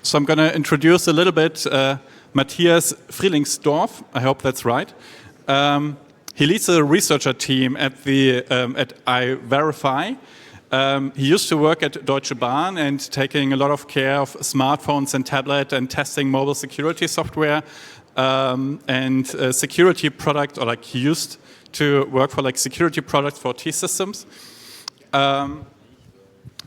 So I'm going to introduce a little bit Matthias Frielingsdorf. I hope that's right. He leads a researcher team at iVerify. He used to work at Deutsche Bahn and taking a lot of care of smartphones and tablet and testing mobile security software and security product, or like he used to work for like security products for T-Systems.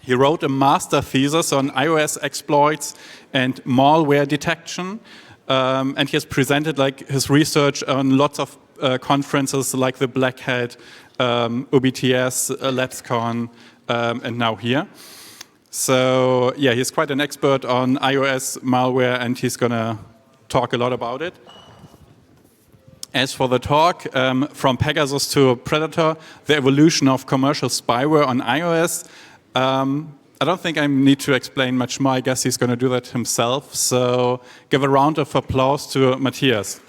He wrote a master thesis on iOS exploits and malware detection, and he has presented like his research on lots of conferences like the Black Hat, OBTS, LabsCon, and now here. So yeah, he's quite an expert on iOS malware, and he's gonna talk a lot about it. As for the talk, from Pegasus to Predator, the evolution of commercial spyware on iOS, I don't think I need to explain much more. I guess he's going to do that himself. So give a round of applause to Matthias.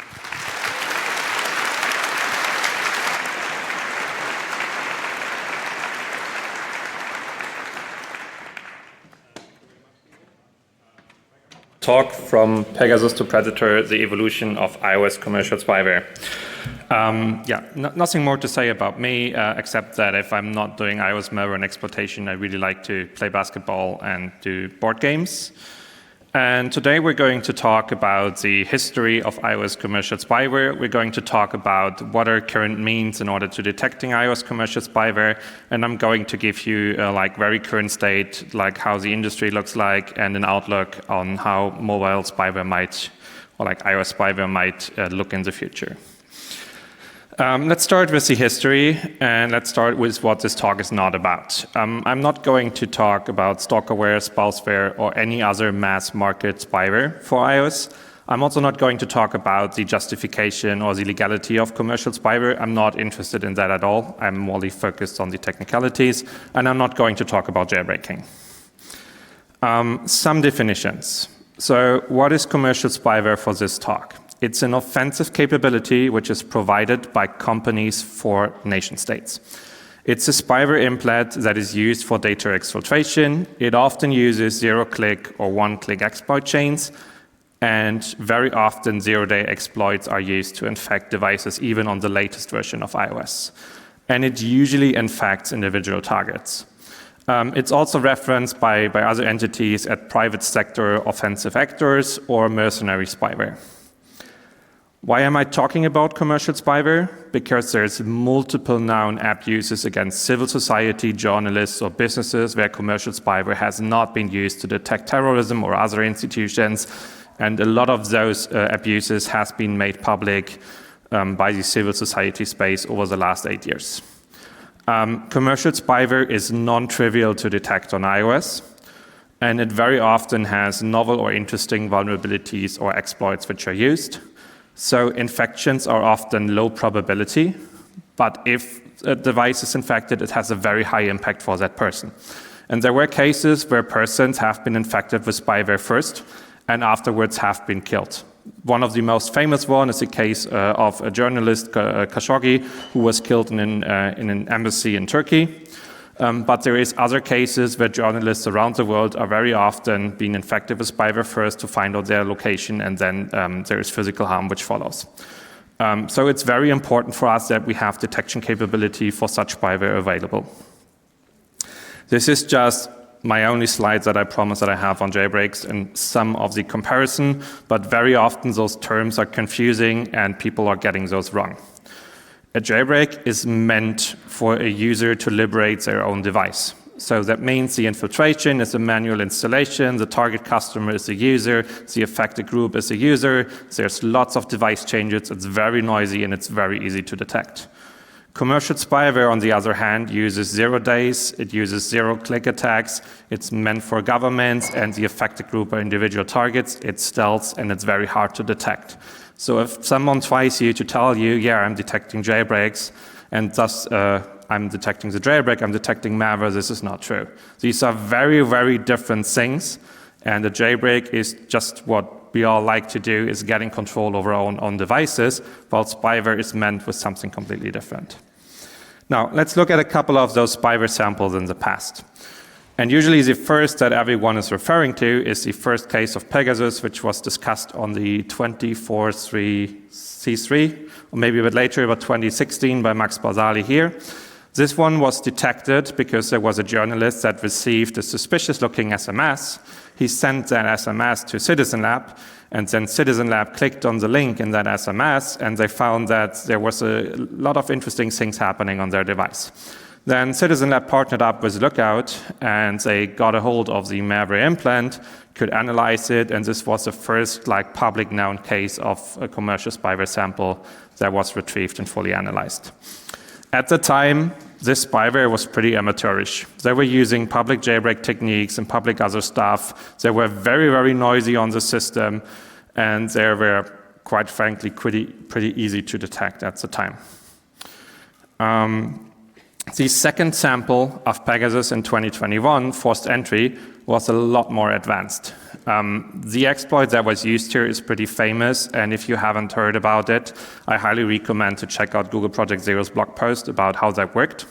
Talk from Pegasus to Predator, the evolution of iOS commercial spyware. Nothing more to say about me, except that if I'm not doing iOS malware and exploitation, I really like to play basketball and do board games. And today we're going to talk about the history of iOS commercial spyware. We're going to talk about what are current means in order to detecting iOS commercial spyware. And I'm going to give you like very current state, like how the industry looks like, and an outlook on how mobile spyware might, or like iOS spyware might look in the future. Let's start with the history, and let's start with what this talk is not about. I'm not going to talk about stalkerware, spyware, or any other mass market spyware for iOS. I'm also not going to talk about the justification or the legality of commercial spyware. I'm not interested in that at all. I'm morely focused on the technicalities, and I'm not going to talk about jailbreaking. Some definitions. So what is commercial spyware for this talk? It's an offensive capability which is provided by companies for nation states. It's a spyware implant that is used for data exfiltration. It often uses zero-click or one-click exploit chains, and very often zero-day exploits are used to infect devices even on the latest version of iOS. And it usually infects individual targets. It's also referenced by other entities as private sector offensive actors or mercenary spyware. Why am I talking about commercial spyware? Because there's multiple known abuses against civil society, journalists, or businesses where commercial spyware has not been used to detect terrorism or other institutions. And a lot of those abuses has been made public by the civil society space over the last 8 years. Commercial spyware is non-trivial to detect on iOS, and it very often has novel or interesting vulnerabilities or exploits which are used. So infections are often low probability, but if a device is infected, it has a very high impact for that person. And there were cases where persons have been infected with spyware first and afterwards have been killed. One of the most famous ones is the case of a journalist, Khashoggi, who was killed in an embassy in Turkey. But there is other cases where journalists around the world are very often being infected with spyware first to find out their location, and then there is physical harm which follows. So it's very important for us that we have detection capability for such spyware available. This is just my only slides that I promise that I have on jailbreaks and some of the comparison, but very often those terms are confusing and people are getting those wrong. A jailbreak is meant for a user to liberate their own device. So that means the infiltration is a manual installation, the target customer is the user, the affected group is the user, there's lots of device changes, it's very noisy and it's very easy to detect. Commercial spyware, on the other hand, uses 0 days, it uses zero-click attacks, it's meant for governments and the affected group are individual targets, it's stealth and it's very hard to detect. So if someone tries you to tell you, yeah, I'm detecting jailbreaks, and thus I'm detecting the jailbreak, I'm detecting malware, this is not true. These are very, very different things, and the jailbreak is just what we all like to do, is getting control over our own devices, while spyware is meant for something completely different. Now, let's look at a couple of those spyware samples in the past. And usually the first that everyone is referring to is the first case of Pegasus, which was discussed on the 24.3C3, or maybe a bit later, about 2016 by Max Barzali here. This one was detected because there was a journalist that received a suspicious-looking SMS. He sent that SMS to Citizen Lab, and then Citizen Lab clicked on the link in that SMS, and they found that there was a lot of interesting things happening on their device. Then Citizen Lab partnered up with Lookout, and they got a hold of the malware implant, could analyze it, and this was the first public known case of a commercial spyware sample that was retrieved and fully analyzed. At the time, this spyware was pretty amateurish. They were using public jailbreak techniques and public other stuff. They were very, very noisy on the system, and they were, quite frankly, pretty easy to detect at the time. The second sample of Pegasus in 2021, forced entry, was a lot more advanced. The exploit that was used here is pretty famous, and if you haven't heard about it, I highly recommend to check out Google Project Zero's blog post about how that worked.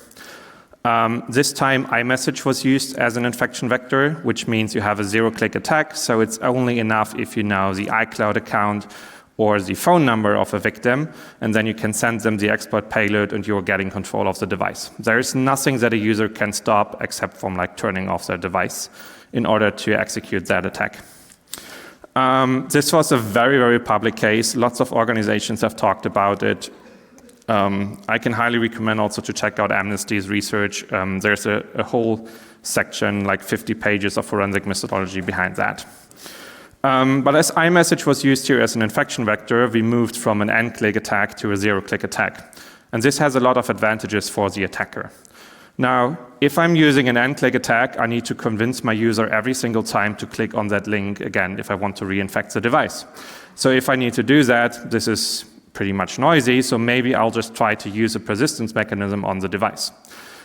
This time, iMessage was used as an infection vector, which means you have a zero-click attack, so it's only enough if you know the iCloud account or the phone number of a victim, and then you can send them the exploit payload and you're getting control of the device. There is nothing that a user can stop except from turning off their device in order to execute that attack. This was a very, very public case. Lots of organizations have talked about it. I can highly recommend also to check out Amnesty's research. There's a whole section, 50 pages of forensic methodology behind that. But as iMessage was used here as an infection vector, we moved from an n-click attack to a zero-click attack. And this has a lot of advantages for the attacker. Now, if I'm using an n-click attack, I need to convince my user every single time to click on that link again if I want to reinfect the device. So if I need to do that, this is pretty much noisy, so maybe I'll just try to use a persistence mechanism on the device.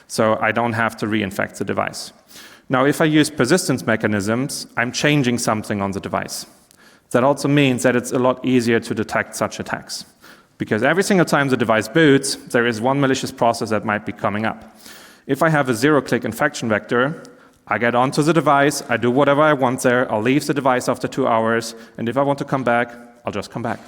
So I don't have to reinfect the device. Now, if I use persistence mechanisms, I'm changing something on the device. That also means that it's a lot easier to detect such attacks. Because every single time the device boots, there is one malicious process that might be coming up. If I have a zero-click infection vector, I get onto the device, I do whatever I want there, I'll leave the device after 2 hours, and if I want to come back, I'll just come back.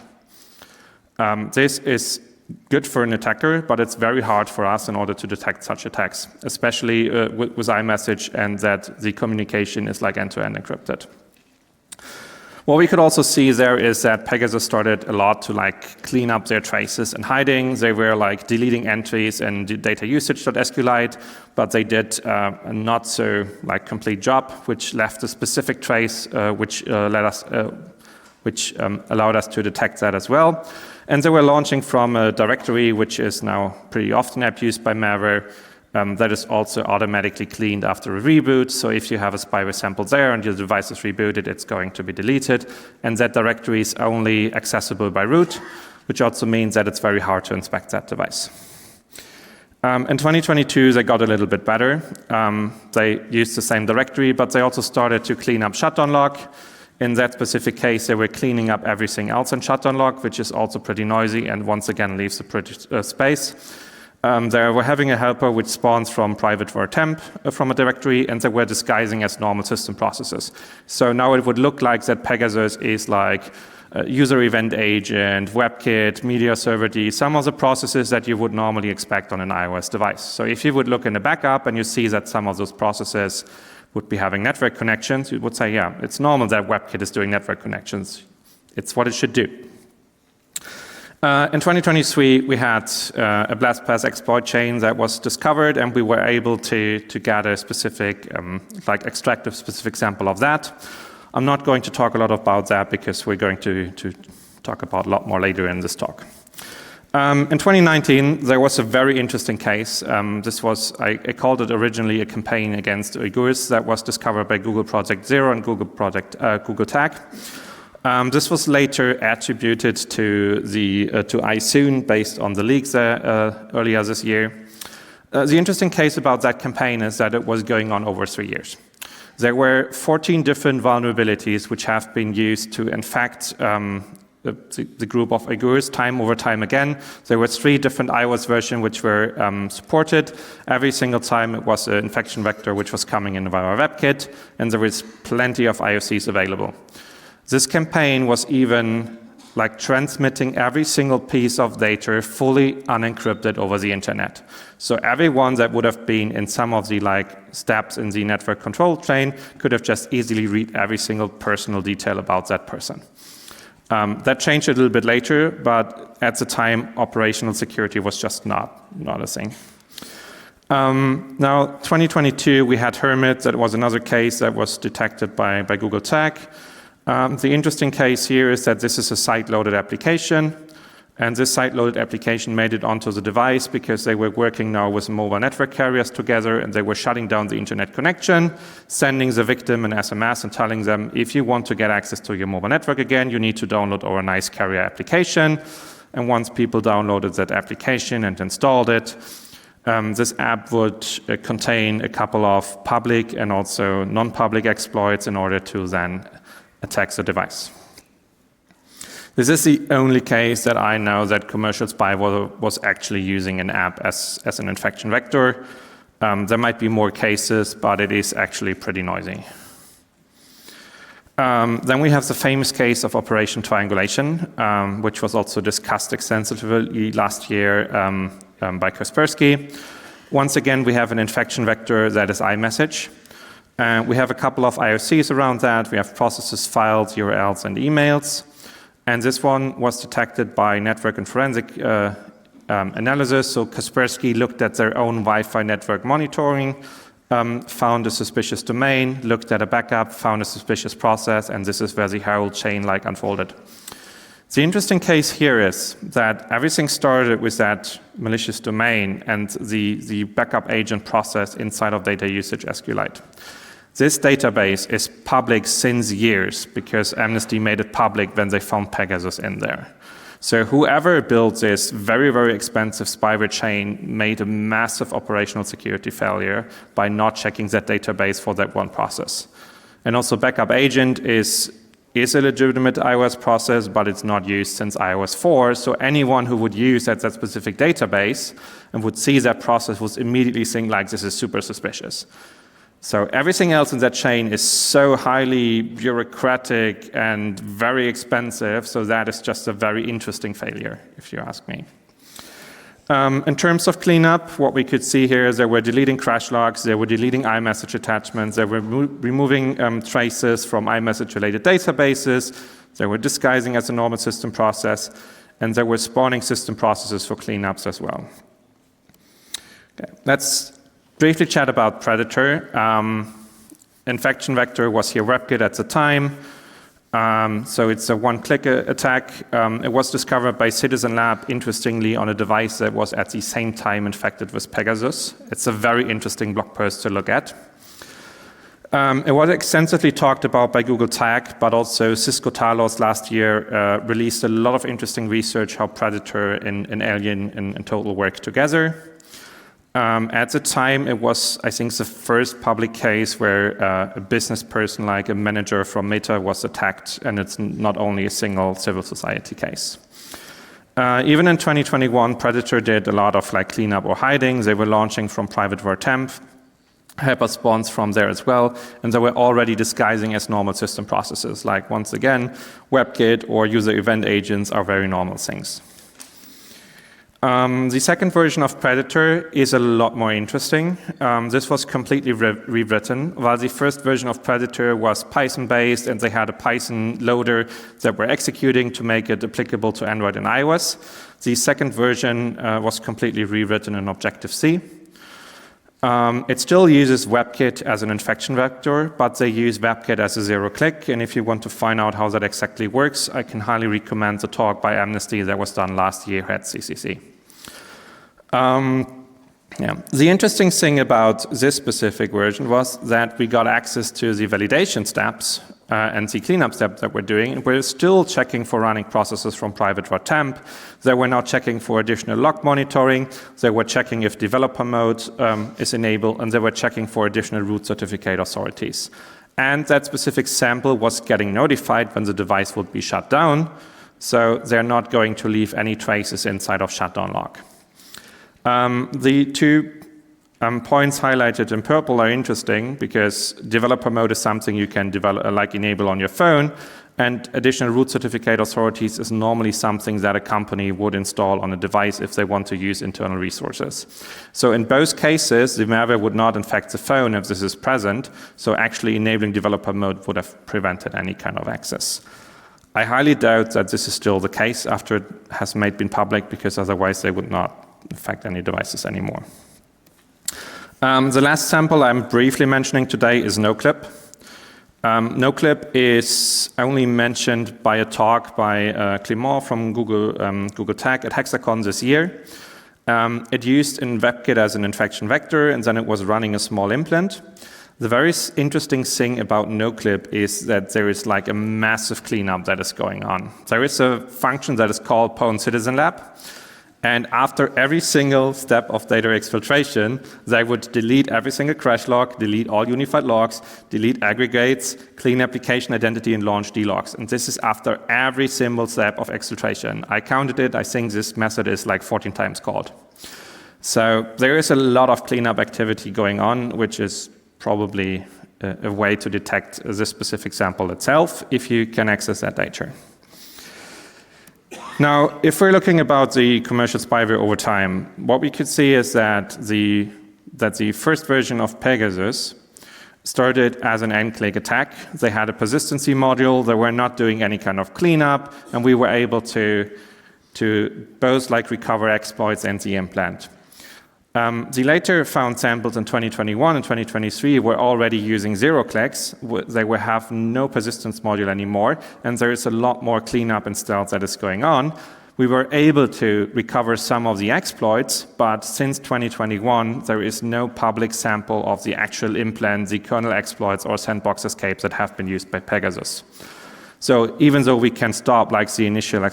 This is good for an attacker, but it's very hard for us in order to detect such attacks, especially with iMessage and that the communication is end-to-end encrypted. What we could also see there is that Pegasus started a lot to clean up their traces and hiding. They were deleting entries and data usage.sqlite, but they did a not so complete job, which left a specific trace which allowed us to detect that as well. And they were launching from a directory which is now pretty often abused by malware. That is also automatically cleaned after a reboot. So if you have a spyware sample there and your device is rebooted, it's going to be deleted. And that directory is only accessible by root, which also means that it's very hard to inspect that device. In 2022, they got a little bit better. They used the same directory, but they also started to clean up shutdown log. In that specific case, they were cleaning up everything else in shutdown log, which is also pretty noisy and once again leaves a pretty space. They were having a helper which spawns from private var temp from a directory, and they were disguising as normal system processes. So now it would look like that Pegasus is user event agent, WebKit, media server D, some of the processes that you would normally expect on an iOS device. So if you would look in the backup and you see that some of those processes would be having network connections, you would say, yeah, it's normal that WebKit is doing network connections. It's what it should do. In 2023, we had a BlastPass exploit chain that was discovered, and we were able to get a specific, extract a specific sample of that. I'm not going to talk a lot about that because we're going to talk about a lot more later in this talk. In 2019, there was a very interesting case. This was, I called it originally a campaign against Uyghurs that was discovered by Google Project Zero and Google Tag. This was later attributed to iSoon based on the leaks earlier this year. The interesting case about that campaign is that it was going on over 3 years. There were 14 different vulnerabilities which have been used to infect the group of Uyghurs time over time again. There were 3 different iOS versions which were supported. Every single time it was an infection vector which was coming in via WebKit, and there was plenty of IOCs available. This campaign was even like transmitting every single piece of data fully unencrypted over the internet. So everyone that would have been in some of the steps in the network control chain could have just easily read every single personal detail about that person. That changed a little bit later, but at the time, operational security was just not a thing. Now, 2022, we had Hermit. That was another case that was detected by Google Tag. The interesting case here is that this is a site-loaded application, and this site-loaded application made it onto the device because they were working now with mobile network carriers together, and they were shutting down the internet connection, sending the victim an SMS and telling them, if you want to get access to your mobile network again, you need to download our nice carrier application. And once people downloaded that application and installed it, this app would contain a couple of public and also non-public exploits in order to then attack the device. This is the only case that I know that commercial spyware was actually using an app as an infection vector. There might be more cases, but it is actually pretty noisy. Then we have the famous case of Operation Triangulation, which was also discussed extensively last year by Kaspersky. Once again, we have an infection vector that is iMessage. We have a couple of IOCs around that. We have processes, files, URLs, and emails. And this one was detected by network and forensic analysis. So Kaspersky looked at their own Wi-Fi network monitoring, found a suspicious domain, looked at a backup, found a suspicious process, and this is where the whole chain unfolded. The interesting case here is that everything started with that malicious domain and the backup agent process inside of data usage SQLite. This database is public since years because Amnesty made it public when they found Pegasus in there. So whoever built this very, very expensive spyware chain made a massive operational security failure by not checking that database for that one process. And also backup agent is a legitimate iOS process, but it's not used since iOS 4. So anyone who would use that specific database and would see that process would immediately think this is super suspicious. So everything else in that chain is so highly bureaucratic and very expensive, so that is just a very interesting failure, if you ask me. In terms of cleanup, what we could see here is they were deleting crash logs, they were deleting iMessage attachments, they were removing traces from iMessage-related databases, they were disguising as a normal system process, and they were spawning system processes for cleanups as well. Okay, let's briefly chat about Predator. Infection vector was here WebKit at the time. So it's a one-click attack. It was discovered by Citizen Lab, interestingly, on a device that was at the same time infected with Pegasus. It's a very interesting blog post to look at. It was extensively talked about by Google Tag, but also Cisco Talos last year released a lot of interesting research how Predator and Alien and Total work together. At the time, it was, I think, the first public case where a business person, like a manager from Meta, was attacked, and it's not only a single civil society case. Even in 2021, Predator did a lot of cleanup or hiding. They were launching from private var temp, helper spawns from there as well, and they were already disguising as normal system processes. Once again, WebKit or user event agents are very normal things. The second version of Predator is a lot more interesting. This was completely rewritten. While the first version of Predator was Python-based and they had a Python loader that were executing to make it applicable to Android and iOS, the second version was completely rewritten in Objective-C. It still uses WebKit as an infection vector, but they use WebKit as a zero-click. And if you want to find out how that exactly works, I can highly recommend the talk by Amnesty that was done last year at CCC. The interesting thing about this specific version was that we got access to the validation steps and the cleanup step that we're doing. And we're still checking for running processes from private var temp. They were now checking for additional log monitoring. They were checking if developer mode is enabled, and they were checking for additional root certificate authorities. And that specific sample was getting notified when the device would be shut down. so they're not going to leave any traces inside of shutdown log. The two points highlighted in purple are interesting because developer mode is something you can enable on your phone, and additional root certificate authorities is normally something that a company would install on a device if they want to use internal resources. So in both cases, the malware would not infect the phone if this is present, so actually enabling developer mode would have prevented any kind of access. I highly doubt that this is still the case after it has been public, because otherwise they would not infect any devices anymore. The last sample I'm briefly mentioning today is NoClip. NoClip is only mentioned by a talk by Clément from Google Tech at Hexacon this year. It used in WebKit as an infection vector, and then it was running a small implant. The very interesting thing about NoClip is that there is like a massive cleanup that is going on. There is a function that is called Pwn Citizen Lab. And after every single step of data exfiltration, they would delete every single crash log, delete all unified logs, delete aggregates, clean application identity, and launch dlogs. And this is after every single step of exfiltration. I counted it. I think this method is like 14 times called. So there is a lot of cleanup activity going on, which is probably a way to detect this specific sample itself if you can access that data. Now, if we're looking about the commercial spyware over time, what we could see is that the first version of Pegasus started as an end-click attack. They had a persistency module. They were not doing any kind of cleanup, and we were able to both recover exploits and the implant. The later found samples in 2021 and 2023 were already using zero clicks. They will have no persistence module anymore, and there is a lot more cleanup and stealth that is going on. We were able to recover some of the exploits, but since 2021, there is no public sample of the actual implant, the kernel exploits, or sandbox escapes that have been used by Pegasus. So even though we can stop the initial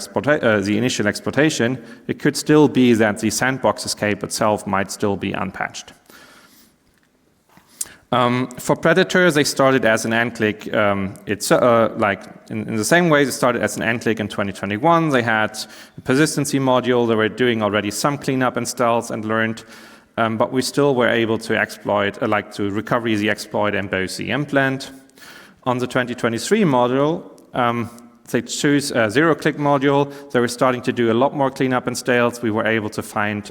exploitation, it could still be that the sandbox escape itself might still be unpatched. For Predator, they started as an end-click. In the same way, they started as an end-click in 2021. They had a persistency module. They were doing already some cleanup and stealth and learned, but we still were able to exploit, to recover the exploit and both the implant. On the 2023 module, they choose a zero-click module. They were starting to do a lot more cleanup and stealth. We were able to find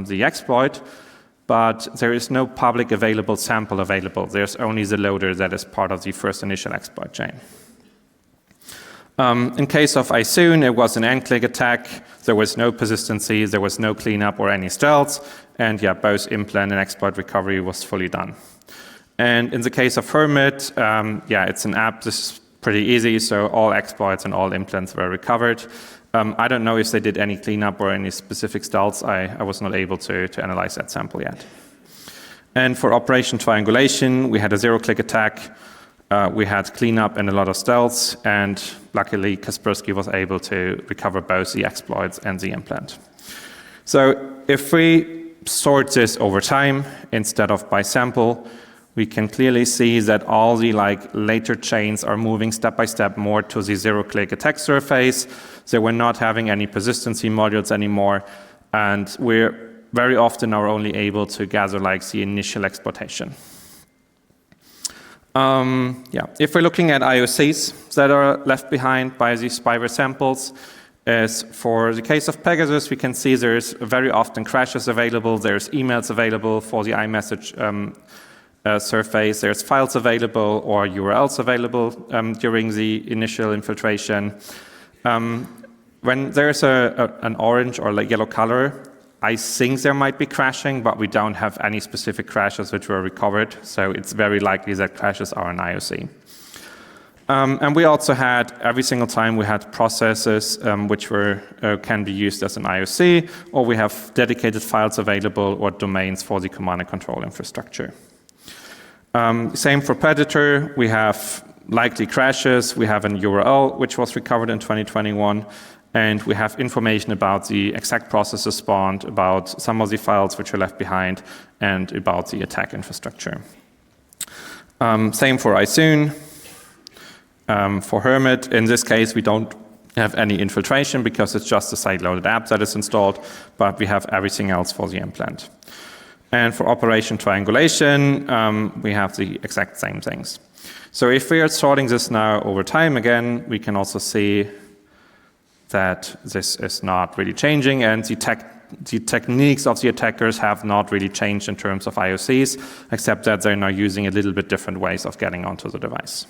the exploit, but there is no public available sample available. There's only the loader that is part of the first initial exploit chain. In case of iSoon, it was an end-click attack. There was no persistency, there was no cleanup or any stealth, and both implant and exploit recovery was fully done. And in the case of Hermit, it's an app. This is pretty easy, so all exploits and all implants were recovered. I don't know if they did any cleanup or any specific stealths. I was not able to analyze that sample yet. And for Operation Triangulation, we had a zero-click attack. We had cleanup and a lot of stealths, and luckily Kaspersky was able to recover both the exploits and the implant. So if we sort this over time instead of by sample, we can clearly see that all the later chains are moving step by step more to the zero-click attack surface. So we're not having any persistency modules anymore, and we're very often are only able to gather the initial exploitation. If we're looking at IOCs that are left behind by these spyware samples, as for the case of Pegasus, we can see there's very often crashes available. There's emails available for the iMessage surface. There's files available or URLs available during the initial infiltration. When there's an orange or yellow color, I think there might be crashing, but we don't have any specific crashes which were recovered, so it's very likely that crashes are an IOC. And we also had, every single time we had processes which can be used as an IOC, or we have dedicated files available or domains for the command and control infrastructure. Same for Predator. We have likely crashes. We have an URL which was recovered in 2021. And we have information about the exact processes spawned, about some of the files which are left behind, and about the attack infrastructure. Same for iSoon. For Hermit, in this case, we don't have any infiltration because it's just a side-loaded app that is installed, but we have everything else for the implant. And for operation triangulation, we have the exact same things. So if we are sorting this now over time again, we can also see that this is not really changing, and the techniques of the attackers have not really changed in terms of IOCs, except that they're now using a little bit different ways of getting onto the device.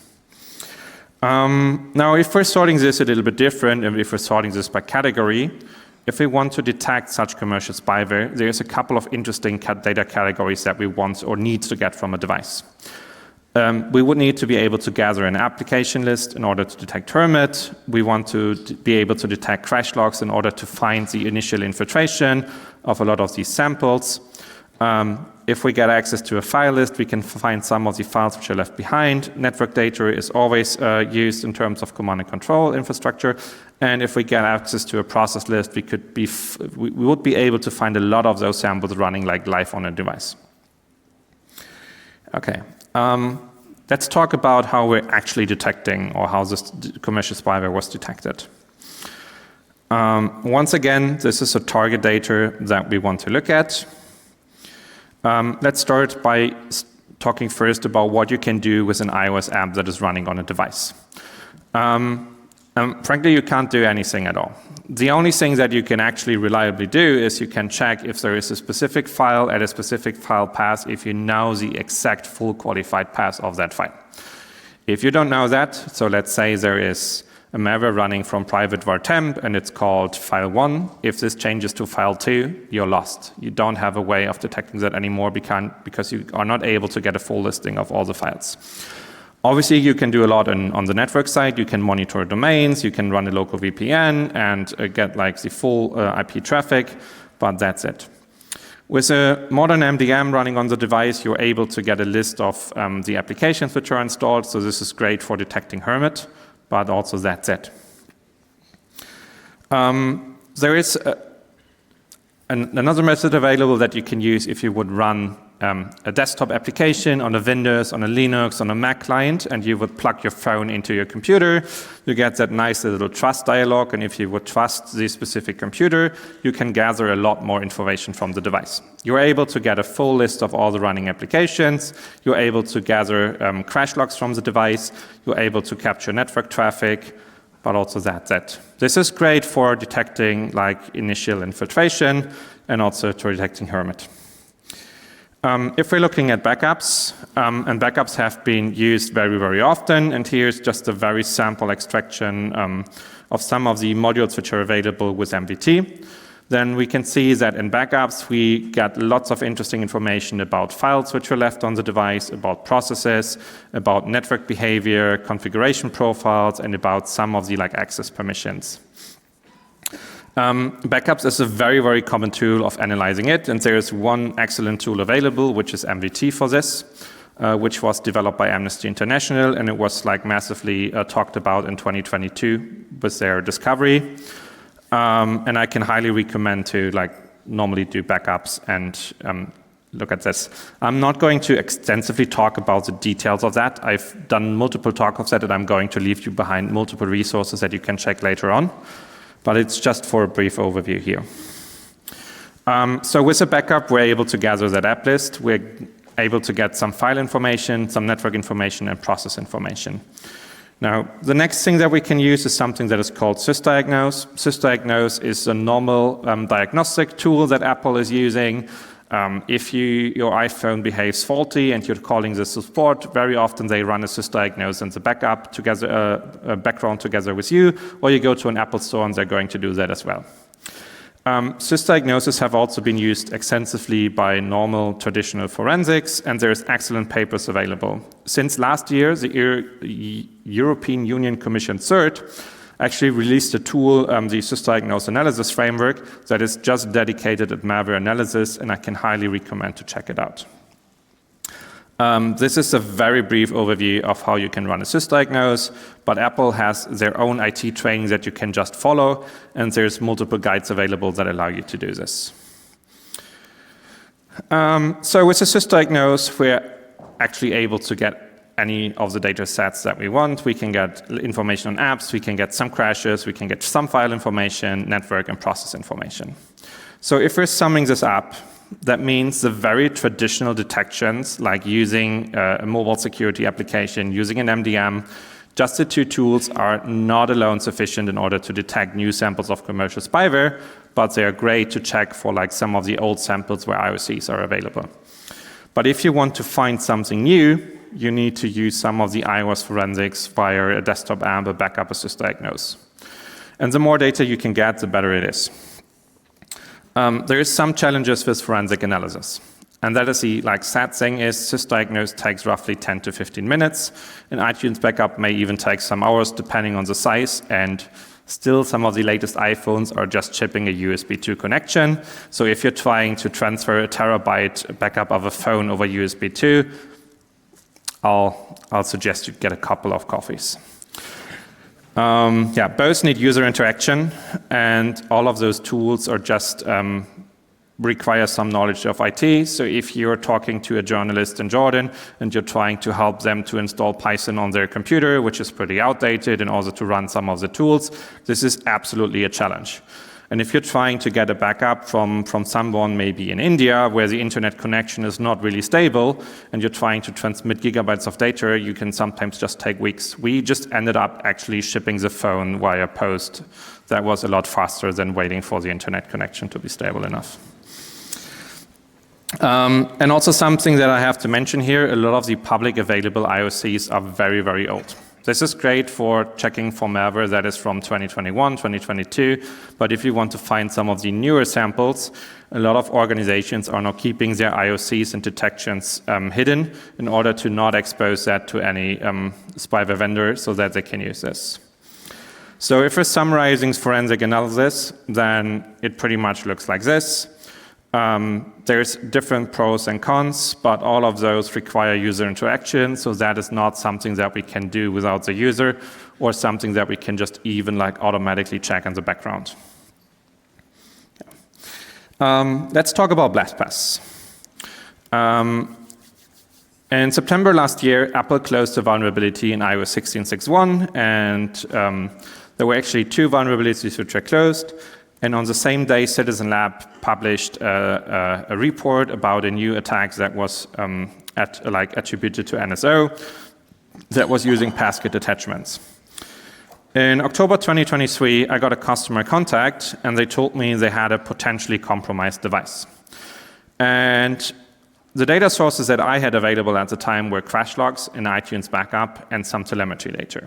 Now, if we're sorting this a little bit different, and if we're sorting this by category, if we want to detect such commercial spyware, there's a couple of interesting data categories that we want or need to get from a device. We would need to be able to gather an application list in order to detect hermit. We want to be able to detect crash logs in order to find the initial infiltration of a lot of these samples. If we get access to a file list, we can find some of the files which are left behind. Network data is always used in terms of command and control infrastructure. And if we get access to a process list, we would be able to find a lot of those samples running like live on a device. Okay, let's talk about how we're actually detecting, or how this commercial spyware was detected. Once again, this is a target data that we want to look at. Let's start by talking first about what you can do with an iOS app that is running on a device. Frankly, you can't do anything at all. The only thing that you can actually reliably do is you can check if there is a specific file at a specific file path if you know the exact full qualified path of that file. If you don't know that, so let's say there is a malware running from private var temp and it's called file 1. If this changes to file 2, you're lost. You don't have a way of detecting that anymore because you are not able to get a full listing of all the files. Obviously, you can do a lot on the network side. You can monitor domains, you can run a local VPN and get like the full IP traffic, but that's it. With a modern MDM running on the device, you're able to get a list of the applications which are installed. So this is great for detecting hermit, but also that's it. There is another method available that you can use if you would run a desktop application on a Windows, on a Linux, on a Mac client, and you would plug your phone into your computer. You get that nice little trust dialog, and if you would trust the specific computer, you can gather a lot more information from the device. You're able to get a full list of all the running applications. You're able to gather crash logs from the device. You're able to capture network traffic, but also that's it. This is great for detecting like initial infiltration and also for detecting hermit. If we're looking at backups, and backups have been used very, very often, and here's just a very sample extraction of some of the modules which are available with MVT, then we can see that in backups we get lots of interesting information about files which were left on the device, about processes, about network behavior, configuration profiles, and about some of the like access permissions. Backups is a very, very common tool of analyzing it, and there is one excellent tool available, which is MVT for this, which was developed by Amnesty International, and it was like massively talked about in 2022 with their discovery. And I can highly recommend to like normally do backups and look at this. I'm not going to extensively talk about the details of that. I've done multiple talks of that, and I'm going to leave you behind multiple resources that you can check later on. But it's just for a brief overview here. So with a backup, we're able to gather that app list. We're able to get some file information, some network information, and process information. Now, the next thing that we can use is something that is called sysdiagnose. Sysdiagnose is a normal diagnostic tool that Apple is using. If your iPhone behaves faulty and you're calling the support, very often they run a sysdiagnose and the backup together, background together with you, or you go to an Apple store and they're going to do that as well. Sysdiagnoses have also been used extensively by normal traditional forensics, and there's excellent papers available. Since last year, the European Union Commission CERT actually released a tool, the sysdiagnose analysis framework, that is just dedicated at malware analysis, and I can highly recommend to check it out. This is a very brief overview of how you can run a sysdiagnose, but Apple has their own IT training that you can just follow, and there's multiple guides available that allow you to do this. So with a sysdiagnose, we're actually able to get any of the data sets that we want. We can get information on apps, we can get some crashes, we can get some file information, network and process information. So if we're summing this up, that means the very traditional detections, like using a mobile security application, using an MDM, just the two tools are not alone sufficient in order to detect new samples of commercial spyware, but they are great to check for like some of the old samples where IOCs are available. But if you want to find something new, you need to use some of the iOS forensics via a desktop app, a backup, a sysdiagnose. And the more data you can get, the better it is. There is some challenges with forensic analysis. And that is the sad thing is sysdiagnose takes roughly 10 to 15 minutes. And iTunes backup may even take some hours depending on the size. And still, some of the latest iPhones are just shipping a USB 2 connection. So if you're trying to transfer a terabyte backup of a phone over USB 2, I'll suggest you get a couple of coffees. Both need user interaction, and all of those tools are just require some knowledge of IT. So if you're talking to a journalist in Jordan and you're trying to help them to install Python on their computer, which is pretty outdated, and also to run some of the tools, this is absolutely a challenge. And if you're trying to get a backup from someone maybe in India where the internet connection is not really stable and you're trying to transmit gigabytes of data, you can sometimes just take weeks. We just ended up actually shipping the phone via post. That was a lot faster than waiting for the internet connection to be stable enough. And also something that I have to mention here, a lot of the public available IOCs are very, very old. This is great for checking for malware that is from 2021, 2022, but if you want to find some of the newer samples, a lot of organizations are now keeping their IOCs and detections hidden in order to not expose that to any spyware vendor so that they can use this. So if we're summarizing forensic analysis, then it pretty much looks like this. There's different pros and cons, but all of those require user interaction, so that is not something that we can do without the user or something that we can just even automatically check in the background. Let's talk about BlastPass. In September last year, Apple closed a vulnerability in iOS 16.6.1, and there were actually two vulnerabilities which were closed. And on the same day, Citizen Lab published a report about a new attack that was attributed to NSO that was using passkey attachments. In October 2023, I got a customer contact, and they told me they had a potentially compromised device. And the data sources that I had available at the time were crash logs, an iTunes backup, and some telemetry data.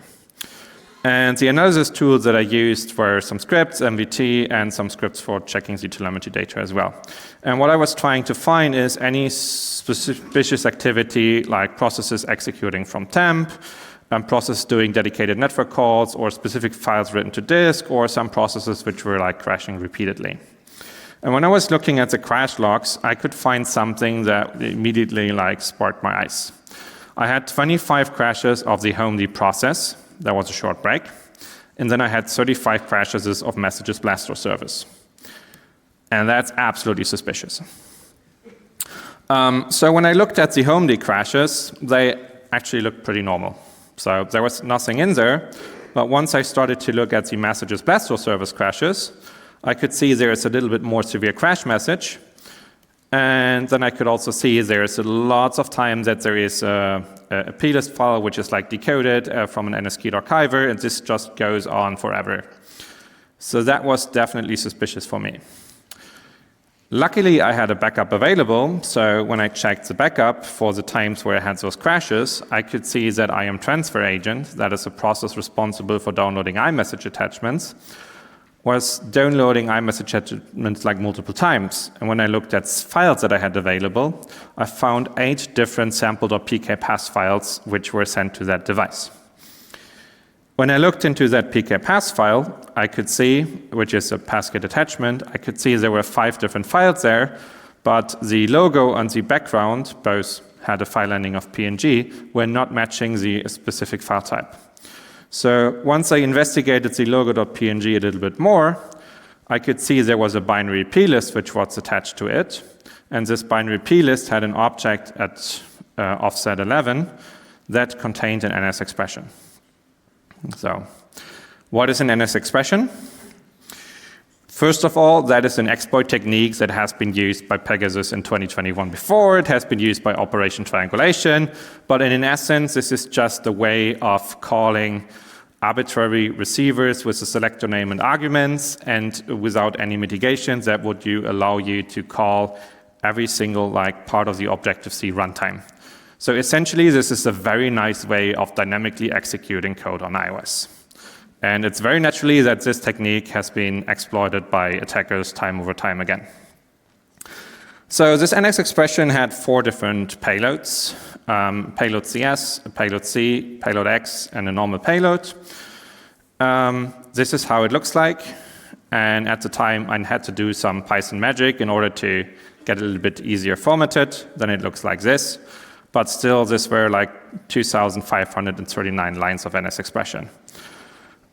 And the analysis tools that I used were some scripts, MVT, and some scripts for checking the telemetry data as well. And what I was trying to find is any suspicious activity like processes executing from temp, processes doing dedicated network calls, or specific files written to disk, or some processes which were crashing repeatedly. And when I was looking at the crash logs, I could find something that immediately sparked my eyes. I had 25 crashes of the HomeD process. That was a short break. And then I had 35 crashes of Messages Blastor service. And that's absolutely suspicious. So when I looked at the HomeD crashes, they actually looked pretty normal. So there was nothing in there. But once I started to look at the Messages Blastor service crashes, I could see there's a little bit more severe crash message. And then I could also see there's lots of time that there is a plist file which is decoded from an NSKey archiver, and this just goes on forever. So that was definitely suspicious for me. Luckily, I had a backup available, so when I checked the backup for the times where I had those crashes, I could see that IM Transfer Agent, that is a process responsible for downloading iMessage attachments, was downloading iMessage attachments multiple times. And when I looked at files that I had available, I found 8 different sample.pkpass files which were sent to that device. When I looked into that pkpass file, I could see, which is a passkey attachment, I could see there were 5 different files there, but the logo and the background, both had a file ending of PNG, were not matching the specific file type. So once I investigated the logo.png a little bit more, I could see there was a binary plist which was attached to it. And this binary plist had an object at offset 11 that contained an NS expression. So, what is an NS expression? First of all, that is an exploit technique that has been used by Pegasus in 2021 before. It has been used by Operation Triangulation. But in essence, this is just a way of calling arbitrary receivers with a selector name and arguments, and without any mitigations, that would allow you to call every single part of the Objective-C runtime. So essentially, this is a very nice way of dynamically executing code on iOS. And it's very naturally that this technique has been exploited by attackers time over time again. So this NS expression had 4 different payloads, payload CS, a payload C, payload X, and a normal payload. This is how it looks like. And at the time, I had to do some Python magic in order to get it a little bit easier formatted. Then it looks like this. But still, this were 2,539 lines of NS expression.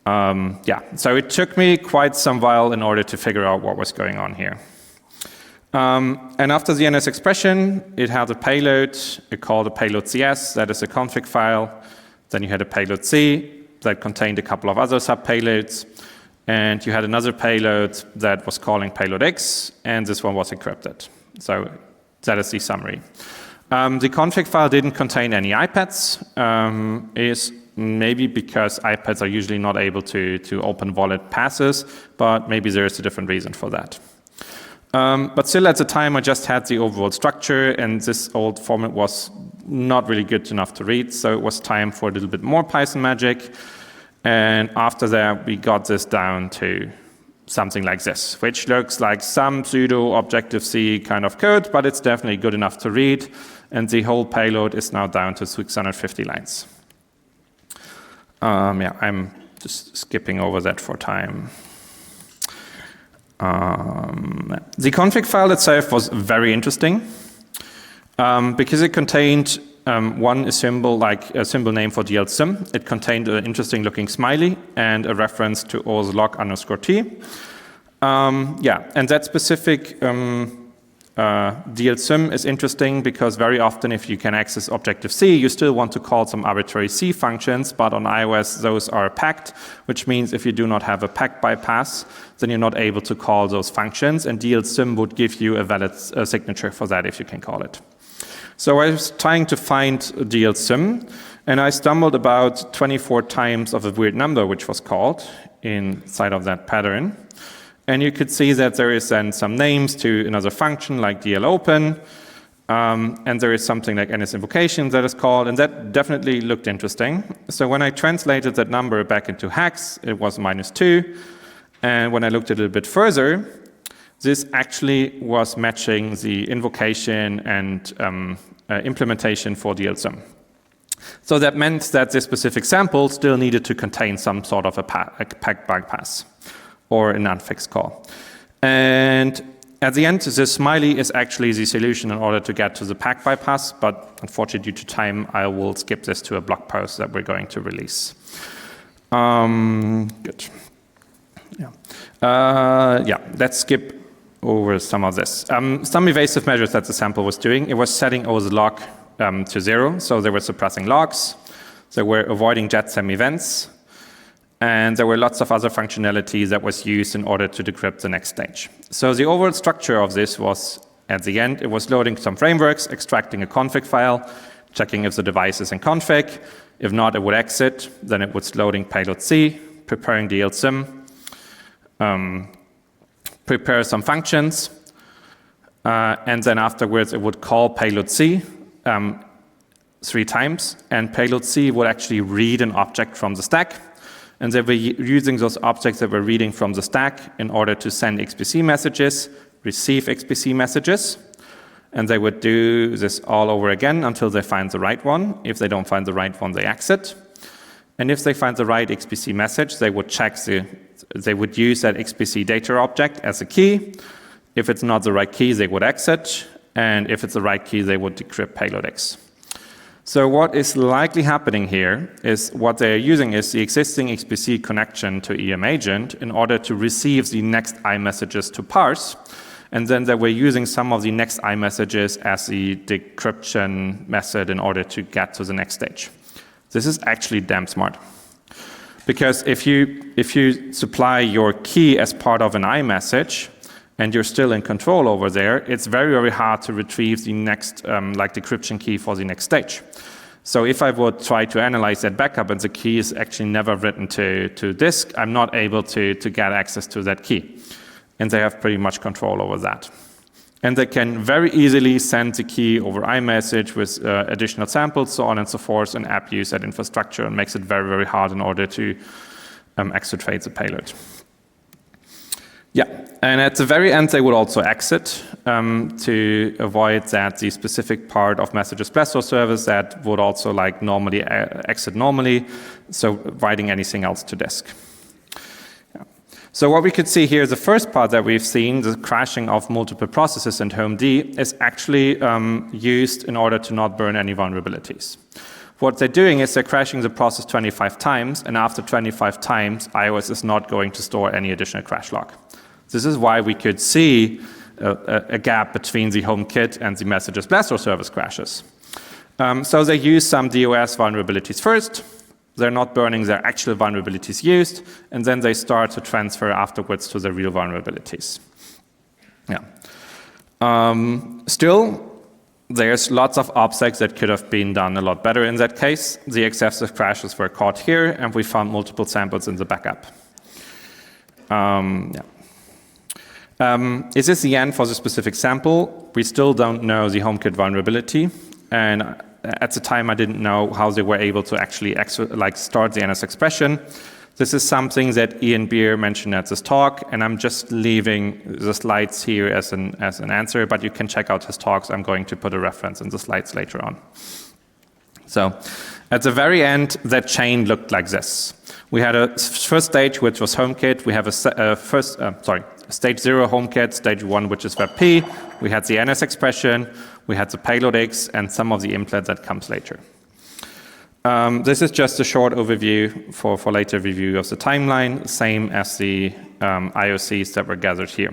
So it took me quite some while in order to figure out what was going on here. And after the NS expression, it had a payload. It called a payload CS, that is a config file. Then you had a payload C that contained a couple of other sub-payloads. And you had another payload that was calling payload X, and this one was encrypted. So that is the summary. The config file didn't contain any iPads. Is maybe because iPads are usually not able to open wallet passes, but maybe there is a different reason for that. But still, at the time, I just had the overall structure, and this old format was not really good enough to read, so it was time for a little bit more Python magic. And after that, we got this down to something like this, which looks like some pseudo Objective-C kind of code, but it's definitely good enough to read. And the whole payload is now down to 650 lines. I'm just skipping over that for time. The config file itself was very interesting because it contained a symbol name for DLSim. It contained an interesting looking smiley and a reference to OSLog_T. And that specific DLSim is interesting because very often if you can access Objective-C, you still want to call some arbitrary C functions, but on iOS those are packed, which means if you do not have a packed bypass, then you're not able to call those functions, and DLSim would give you a valid signature for that if you can call it. So I was trying to find DLSim, and I stumbled about 24 times of a weird number which was called inside of that pattern. And you could see that there is then some names to another function like dlopen, and there is something like NSInvocation that is called, and that definitely looked interesting. So when I translated that number back into hex, it was -2, and when I looked a little bit further, this actually was matching the invocation and implementation for DLSim. So that meant that this specific sample still needed to contain some sort of a packed bypass or an unfixed call. And at the end, the smiley is actually the solution in order to get to the packed bypass, but unfortunately, due to time, I will skip this to a blog post that we're going to release. Good. Let's skip over some of this. Some evasive measures that the sample was doing, it was setting OSLog to 0, so they were suppressing logs, they were avoiding jetsam events, and there were lots of other functionality that was used in order to decrypt the next stage. So the overall structure of this was, at the end, it was loading some frameworks, extracting a config file, checking if the device is in config. If not, it would exit. Then it was loading payload C, preparing DLSim, prepare some functions, and then afterwards it would call payload C 3 times, and payload C would actually read an object from the stack. And they were using those objects that were reading from the stack in order to send XPC messages, receive XPC messages. And they would do this all over again until they find the right one. If they don't find the right one, they exit. And if they find the right XPC message, they would they would use that XPC data object as a key. If it's not the right key, they would exit. And if it's the right key, they would decrypt payload X. So what is likely happening here is what they're using is the existing XPC connection to EM agent in order to receive the next iMessages to parse. And then they were using some of the next iMessages as the decryption method in order to get to the next stage. This is actually damn smart. Because if you supply your key as part of an iMessage, and you're still in control over there, it's very, very hard to retrieve the next decryption key for the next stage. So if I would try to analyze that backup and the key is actually never written to disk, I'm not able to get access to that key. And they have pretty much control over that. And they can very easily send the key over iMessage with additional samples, so on and so forth, and app use that infrastructure, and makes it very, very hard in order to exfiltrate the payload. Yeah, and at the very end, they would also exit to avoid that the specific part of messages blast service that would also normally exit normally, so writing anything else to disk. Yeah. So what we could see here, the first part that we've seen, the crashing of multiple processes in home D, is actually used in order to not burn any vulnerabilities. What they're doing is they're crashing the process 25 times, and after 25 times, iOS is not going to store any additional crash log. This is why we could see a gap between the HomeKit and the messages blast service crashes. So they use some DOS vulnerabilities first. They're not burning their actual vulnerabilities used, and then they start to transfer afterwards to the real vulnerabilities. Yeah. Still, there's lots of OPSECs that could have been done a lot better in that case. The excessive crashes were caught here, and we found multiple samples in the backup. Yeah. Is this the end for the specific sample? We still don't know the HomeKit vulnerability, and at the time I didn't know how they were able to actually start the NS expression. This is something that Ian Beer mentioned at this talk, and I'm just leaving the slides here as an answer, but you can check out his talks. I'm going to put a reference in the slides later on. So at the very end, that chain looked like this. We had a first stage, which was HomeKit. We have stage 0 HomeKit, stage 1, which is WebP. We had the NS expression, we had the payload X, and some of the implant that comes later. This is just a short overview for later review of the timeline, same as the IOCs that were gathered here.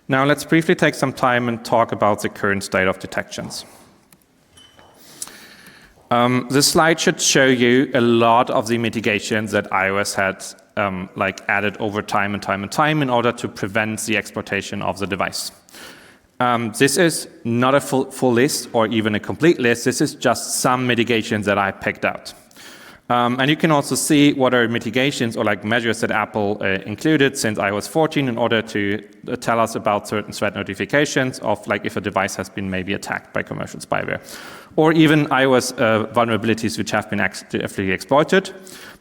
Now let's briefly take some time and talk about the current state of detections. This slide should show you a lot of the mitigations that iOS had added over time and time in order to prevent the exploitation of the device. This is not a full list or even a complete list. This is just some mitigations that I picked out. And you can also see what are mitigations or measures that Apple included since iOS 14 in order to tell us about certain threat notifications of if a device has been maybe attacked by commercial spyware, or even iOS vulnerabilities which have been actively exploited.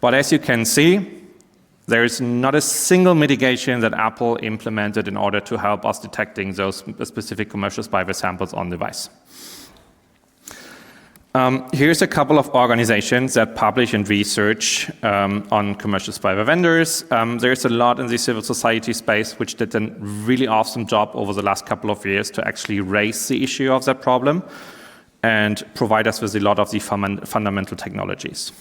But as you can see, there is not a single mitigation that Apple implemented in order to help us detecting those specific commercial spyware samples on device. Here's a couple of organizations that publish and research on commercial spyware vendors. There's a lot in the civil society space which did a really awesome job over the last couple of years to actually raise the issue of that problem and provide us with a lot of the fundamental technologies.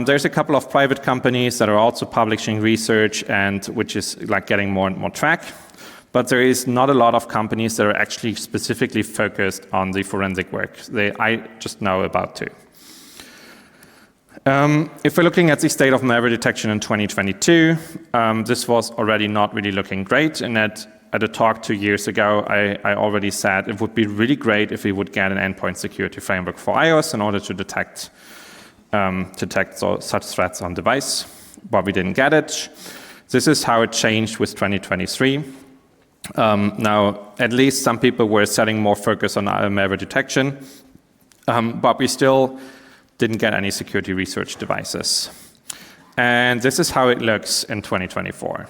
There's a couple of private companies that are also publishing research and which is getting more and more track. But there is not a lot of companies that are actually specifically focused on the forensic work. I just know about two. If we're looking at the state of malware detection in 2022, this was already not really looking great. And at a talk 2 years ago, I already said it would be really great if we would get an endpoint security framework for iOS in order to detect such threats on device, but we didn't get it. This is how it changed with 2023. Now, at least some people were setting more focus on malware detection, but we still didn't get any security research devices. And this is how it looks in 2024.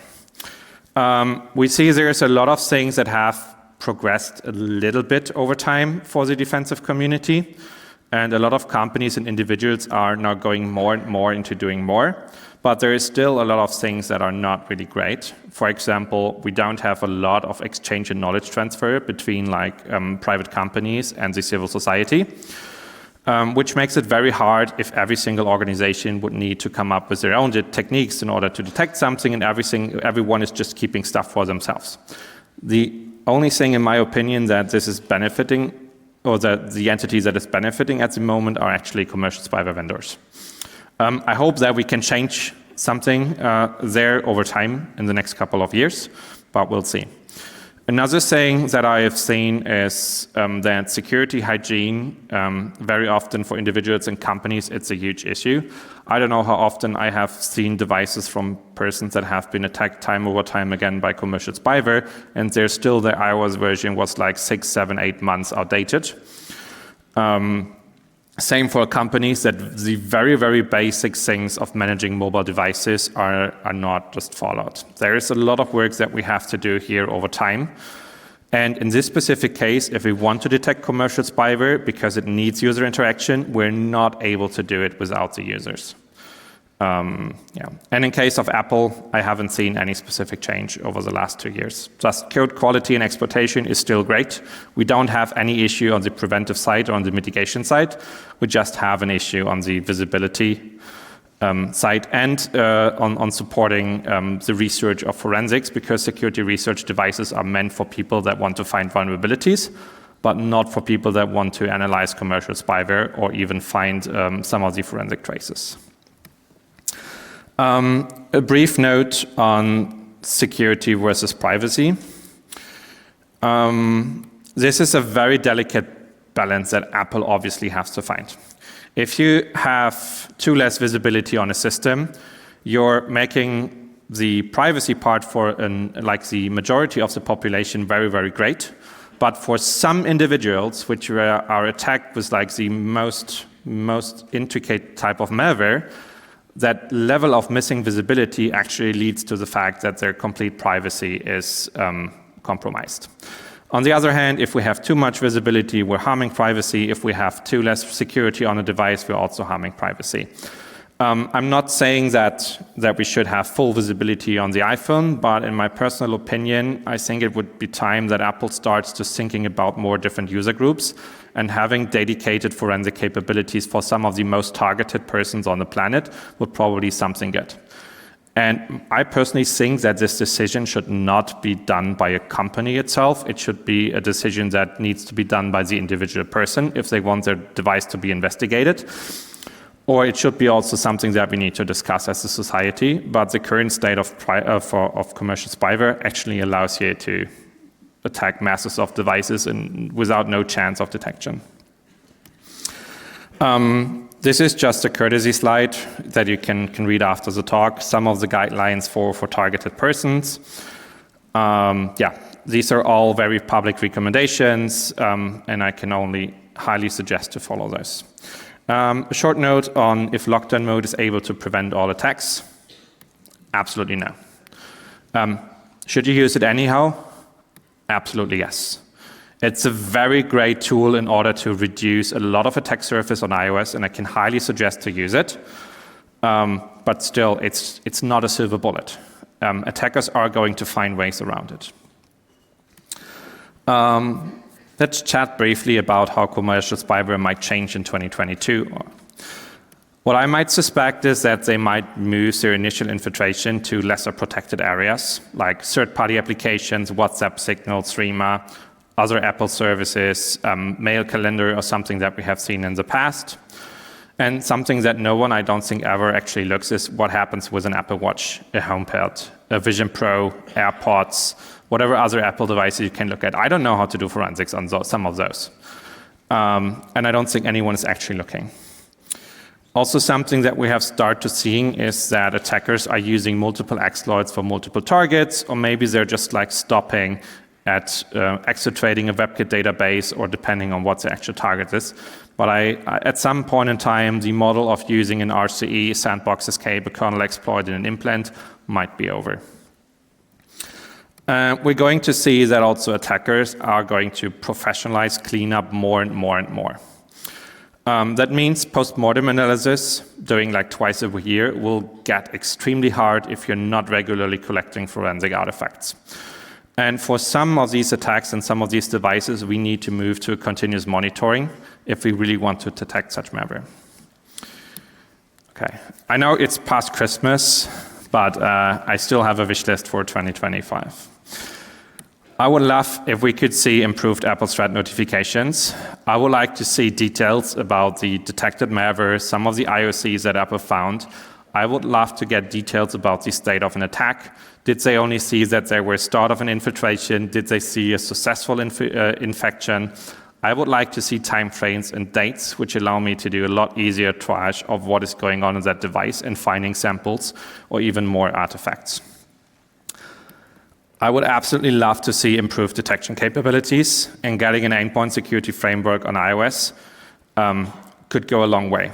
We see there's a lot of things that have progressed a little bit over time for the defensive community. And a lot of companies and individuals are now going more and more into doing more. But there is still a lot of things that are not really great. For example, we don't have a lot of exchange and knowledge transfer between private companies and the civil society, which makes it very hard if every single organization would need to come up with their own techniques in order to detect something, and everyone is just keeping stuff for themselves. The only thing, in my opinion, that this is benefiting or the entities that is benefiting at the moment are actually commercial spyware vendors. I hope that we can change something there over time in the next couple of years, but we'll see. Another thing that I have seen is that security hygiene, very often for individuals and companies, it's a huge issue. I don't know how often I have seen devices from persons that have been attacked time over time again by commercial spyware, and there's still the iOS version was like 6, 7, 8 months outdated. Same for companies that the very, very basic things of managing mobile devices are not just followed. There is a lot of work that we have to do here over time. And in this specific case, if we want to detect commercial spyware because it needs user interaction, we're not able to do it without the users. And in case of Apple, I haven't seen any specific change over the last 2 years. Just code quality and exploitation is still great. We don't have any issue on the preventive side or on the mitigation side. We just have an issue on the visibility side and on supporting the research of forensics, because security research devices are meant for people that want to find vulnerabilities, but not for people that want to analyze commercial spyware or even find some of the forensic traces. A brief note on security versus privacy. This is a very delicate balance that Apple obviously has to find. If you have too less visibility on a system, you're making the privacy part for like the majority of the population very, very great. But for some individuals, which are attacked with like the most intricate type of malware, that level of missing visibility actually leads to the fact that their complete privacy is compromised. On the other hand, if we have too much visibility, we're harming privacy. If we have too less security on a device, we're also harming privacy. I'm not saying that we should have full visibility on the iPhone, but in my personal opinion, I think it would be time that Apple starts to thinking about more different user groups and having dedicated forensic capabilities for some of the most targeted persons on the planet would probably be something good. And I personally think that this decision should not be done by a company itself. It should be a decision that needs to be done by the individual person if they want their device to be investigated. Or it should be also something that we need to discuss as a society. But the current state of commercial spyware actually allows you to attack masses of devices and without no chance of detection. This is just a courtesy slide that you can read after the talk. Some of the guidelines for targeted persons. These are all very public recommendations, and I can only highly suggest to follow those. A short note on if lockdown mode is able to prevent all attacks. Absolutely no. Should you use it anyhow? Absolutely yes. It's a very great tool in order to reduce a lot of attack surface on iOS, and I can highly suggest to use it. But still, it's not a silver bullet. Attackers are going to find ways around it. Let's chat briefly about how commercial spyware might change in 2022. What I might suspect is that they might move their initial infiltration to lesser protected areas, like third-party applications, WhatsApp, Signal, Threema, other Apple services, mail calendar, or something that we have seen in the past. And something that no one, I don't think, ever actually looks is what happens with an Apple Watch, a HomePod, a Vision Pro, AirPods, whatever other Apple devices you can look at. I don't know how to do forensics on some of those. And I don't think anyone is actually looking. Also, something that we have started to seeing is that attackers are using multiple exploits for multiple targets, or maybe they're just like stopping at exfiltrating a WebKit database, or depending on what the actual target is. But at some point in time, the model of using an RCE, sandbox escape, a kernel exploit, and an implant might be over. We're going to see that also attackers are going to professionalize cleanup more and more and more. That means post-mortem analysis, doing like twice a year, will get extremely hard if you're not regularly collecting forensic artifacts. And for some of these attacks and some of these devices, we need to move to continuous monitoring if we really want to detect such malware. Okay, I know it's past Christmas, but I still have a wish list for 2025. I would love if we could see improved Apple threat notifications. I would like to see details about the detected malware, some of the IOCs that Apple found. I would love to get details about the state of an attack. Did they only see that there were start of an infiltration? Did they see a successful infection? I would like to see timeframes and dates, which allow me to do a lot easier triage of what is going on in that device and finding samples or even more artifacts. I would absolutely love to see improved detection capabilities, and getting an endpoint security framework on iOS could go a long way.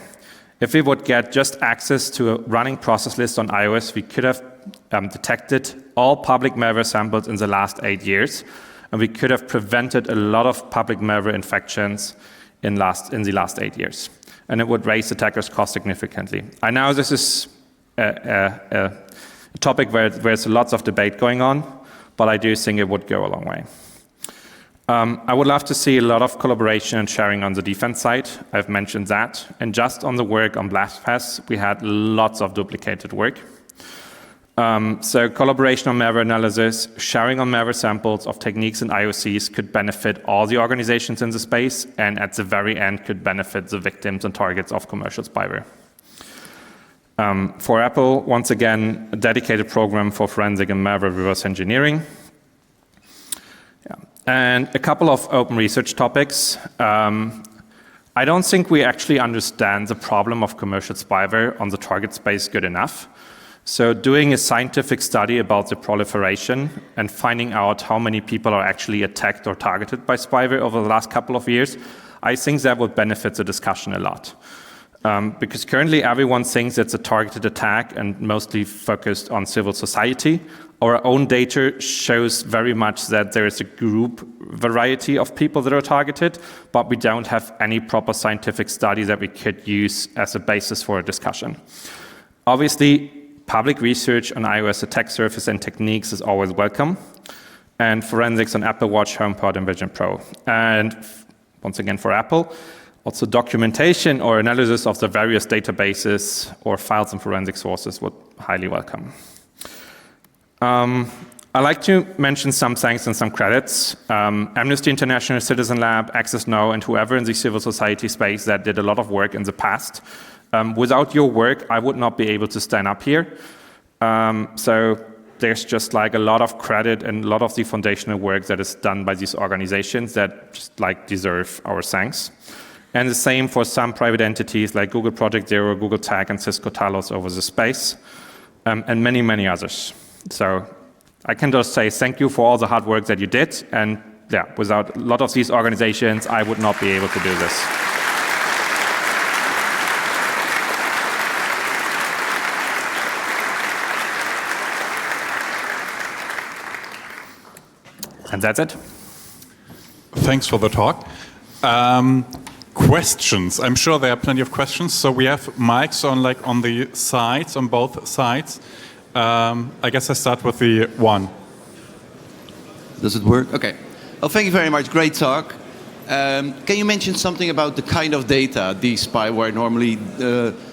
If we would get just access to a running process list on iOS, we could have detected all public malware samples in the last 8 years, and we could have prevented a lot of public malware infections in the last 8 years. And it would raise attackers' cost significantly. I know this is a topic where there's lots of debate going on, but I do think it would go a long way. I would love to see a lot of collaboration and sharing on the defense side. I've mentioned that. And just on the work on BlastPass, we had lots of duplicated work. So collaboration on malware analysis, sharing on malware samples of techniques and IOCs could benefit all the organizations in the space, and at the very end could benefit the victims and targets of commercial spyware. For Apple, once again, a dedicated program for forensic and malware reverse engineering. And a couple of open research topics. I don't think we actually understand the problem of commercial spyware on the target space good enough. So doing a scientific study about the proliferation and finding out how many people are actually attacked or targeted by spyware over the last couple of years, I think that would benefit the discussion a lot. Because currently everyone thinks it's a targeted attack and mostly focused on civil society. Our own data shows very much that there is a group variety of people that are targeted, but we don't have any proper scientific study that we could use as a basis for a discussion. Obviously, public research on iOS attack surface and techniques is always welcome, and forensics on Apple Watch, HomePod, and Vision Pro. And once again for Apple, also documentation or analysis of the various databases or files and forensic sources would highly welcome. I'd like to mention some thanks and some credits. Amnesty International, Citizen Lab, Access Now, and whoever in the civil society space that did a lot of work in the past. Without your work, I would not be able to stand up here. So there's just like a lot of credit and a lot of the foundational work that is done by these organizations that just like deserve our thanks. And the same for some private entities like Google Project Zero, Google Tag, and Cisco Talos over the space, and many, many others. So I can just say thank you for all the hard work that you did. And yeah, without a lot of these organizations, I would not be able to do this. And that's it. Thanks for the talk. Questions. I'm sure there are plenty of questions. So we have mics on the sides, on both sides. I guess I start with the one. Does it work? Okay. Well, thank you very much. Great talk. Can you mention something about the kind of data these spyware normally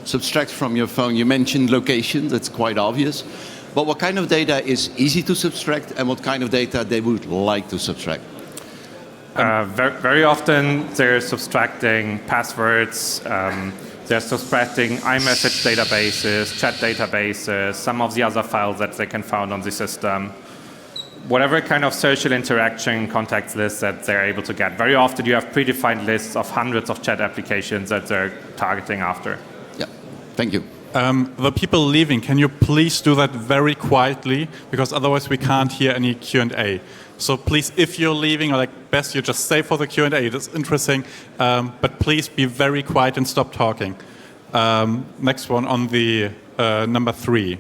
subtract from your phone? You mentioned location. That's quite obvious. But what kind of data is easy to subtract, and what kind of data they would like to subtract? Very often they're subtracting passwords, they're subtracting iMessage databases, chat databases, some of the other files that they can find on the system. Whatever kind of social interaction contact lists that they're able to get. Very often you have predefined lists of hundreds of chat applications that they're targeting after. Yeah, thank you. The people leaving, can you please do that very quietly? Because otherwise we can't hear any Q&A. So please, if you're leaving, or best you just stay for the Q&A. It's interesting, but please be very quiet and stop talking. Next one on the number 3.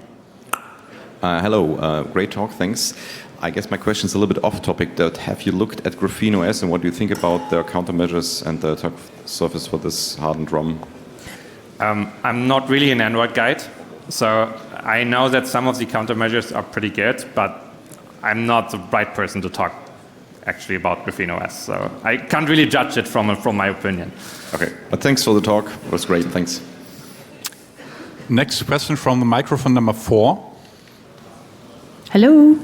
Hello, great talk, thanks. I guess my question is a little bit off topic. Have you looked at Graphene OS, and what do you think about the countermeasures and the attack surface for this hardened ROM? I'm not really an Android guy, so I know that some of the countermeasures are pretty good, but I'm not the right person to talk actually about Graphene OS, so I can't really judge it from my opinion. Okay, but thanks for the talk. It was great, thanks. Next question from the microphone number 4. Hello.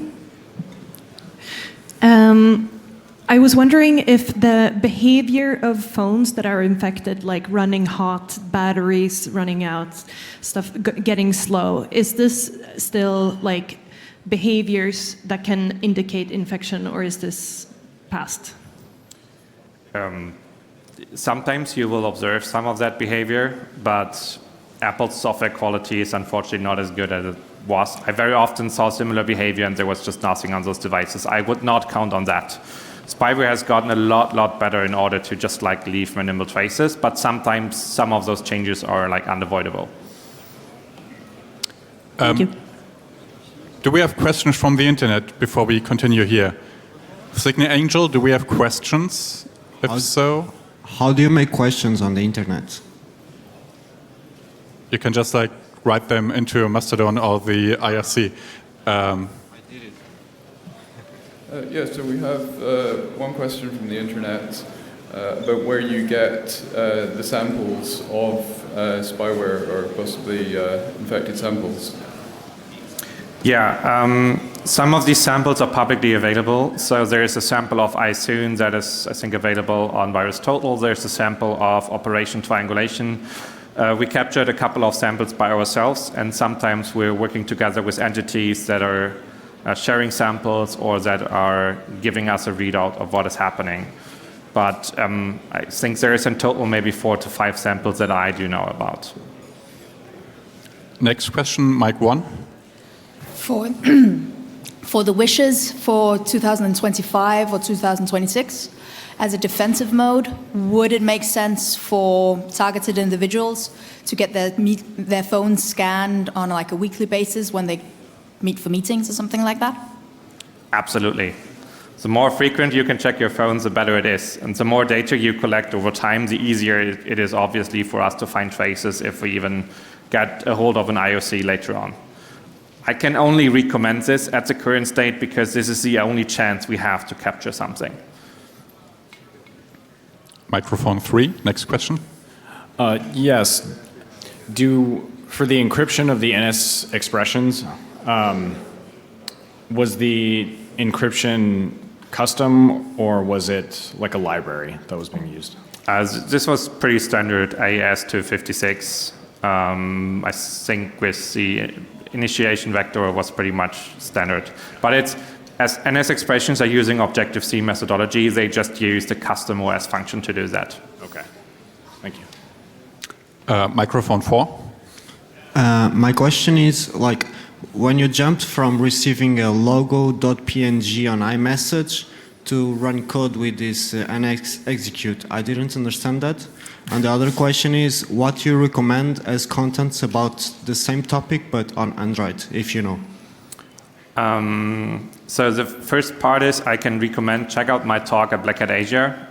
I was wondering if the behavior of phones that are infected, like running hot, batteries running out, stuff getting slow, is this still like behaviors that can indicate infection, or is this past? Sometimes you will observe some of that behavior, but Apple's software quality is unfortunately not as good as it was. I very often saw similar behavior and there was just nothing on those devices. I would not count on that. Spyware has gotten a lot better in order to just like leave minimal traces, but sometimes some of those changes are like unavoidable. Thank you. Do we have questions from the internet before we continue here? Signal Angel, do we have questions? If so, how do you make questions on the internet? you can just like write them into Mastodon or the IRC. Yeah, so we have one question from the internet about where you get the samples of spyware or possibly infected samples. Yeah, some of these samples are publicly available. So there is a sample of iSoon that is, I think, available on VirusTotal. There's a sample of Operation Triangulation. We captured a couple of samples by ourselves, and sometimes we're working together with entities that are sharing samples or that are giving us a readout of what is happening. But I think there is in total maybe 4 to 5 samples that I do know about. Next question, mic 1. For the wishes for 2025 or 2026, as a defensive mode, would it make sense for targeted individuals to get their phones scanned on like a weekly basis when they meet for meetings or something like that? Absolutely. The more frequent you can check your phones, the better it is. And the more data you collect over time, the easier it is obviously for us to find traces if we even get a hold of an IOC later on. I can only recommend this at the current state because this is the only chance we have to capture something. Microphone 3, next question. Yes. For the encryption of the NS expressions, was the encryption custom or was it like a library that was being used? This was pretty standard AES 256. I think with the initiation vector was pretty much standard. But it's, as NS expressions are using Objective-C methodology, they just use the custom OS function to do that. Okay. Thank you. Microphone 4. My question is, like, when you jumped from receiving a logo.png on iMessage to run code with this NX execute, I didn't understand that. And the other question is, what you recommend as contents about the same topic but on Android, if you know? So the first part is I can recommend check out my talk at Black Hat Asia.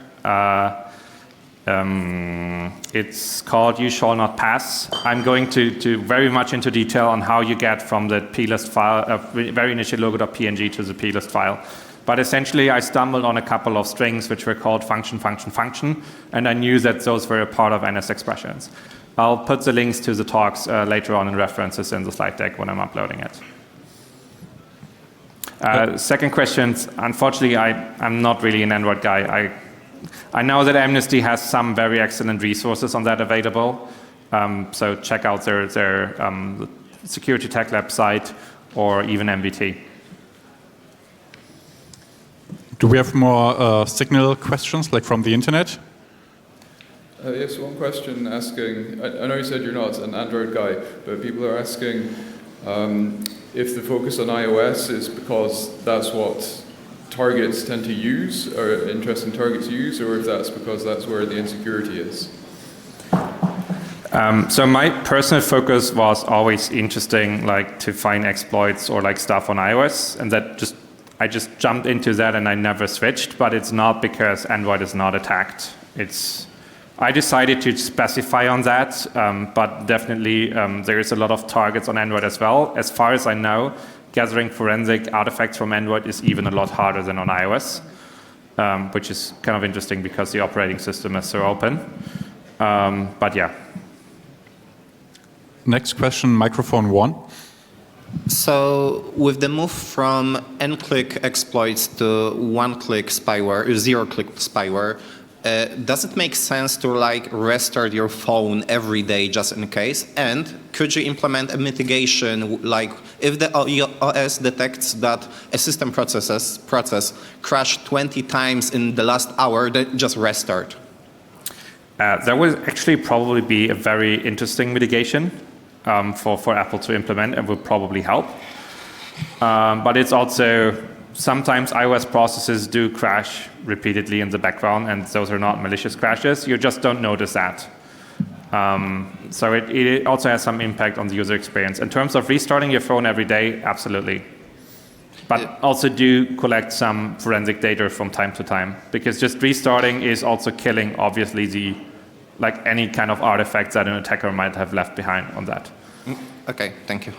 It's called You Shall Not Pass. I'm going to very much into detail on how you get from the plist file, very initial logo.png to the plist file. But essentially, I stumbled on a couple of strings which were called function, and I knew that those were a part of NS expressions. I'll put the links to the talks later on in references in the slide deck when I'm uploading it. Second question, unfortunately, I'm not really an Android guy. I know that Amnesty has some very excellent resources on that available, so check out their Security Tech Lab site or even MBT. Do we have more Signal questions, like from the internet? Yes, one question asking, I know you said you're not an Android guy, but people are asking if the focus on iOS is because that's what targets tend to use, or interesting targets use, or if that's because that's where the insecurity is. So my personal focus was always interesting, like to find exploits or like stuff on iOS, and I just jumped into that and I never switched, but it's not because Android is not attacked. I decided to specify on that, but definitely there is a lot of targets on Android as well. As far as I know, gathering forensic artifacts from Android is even a lot harder than on iOS, which is kind of interesting because the operating system is so open. But yeah. Next question, microphone 1. So with the move from n-click exploits to one-click spyware, zero-click spyware, does it make sense to like restart your phone every day just in case? And could you implement a mitigation, like if the OS detects that a system process crashed 20 times in the last hour, then just restart? That would actually probably be a very interesting mitigation for Apple to implement and would probably help. But it's also, sometimes iOS processes do crash repeatedly in the background, and those are not malicious crashes. You just don't notice that. So it also has some impact on the user experience. In terms of restarting your phone every day, absolutely. But also do collect some forensic data from time to time, because just restarting is also killing, obviously, like any kind of artifacts that an attacker might have left behind on that. Okay, thank you.